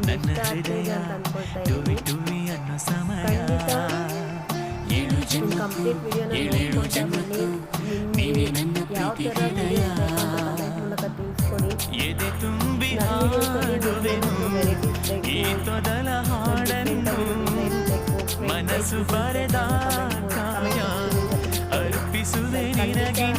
ನನ್ನ ಹೃದಯ ಟುವಿ ಟುವಿ ಅನ್ನೋ ಸಮಯ ಏಳು ಜನ್ಮ ಕಂಪ್ಲೀಟ್ ವಿಡಿಯೋನ ಏಳೇಳು ಜನ್ಮಕ್ಕೂ ನೀವೇ ನನ್ನ ಪ್ರೀತಿ ಹೃದಯ ಮೂಲಕ ತಿಳಿಸ್ಕೊಡಿ. ಎದೆ ತುಂಬಿ ಹಾಡುವೆನು ಈ ತೊದಲ ಹಾಡನ್ನು ಮನಸ್ಸು ಬರೆದ ಕಾಯ ಅರ್ಪಿಸುವೆ ನಿನಗೆ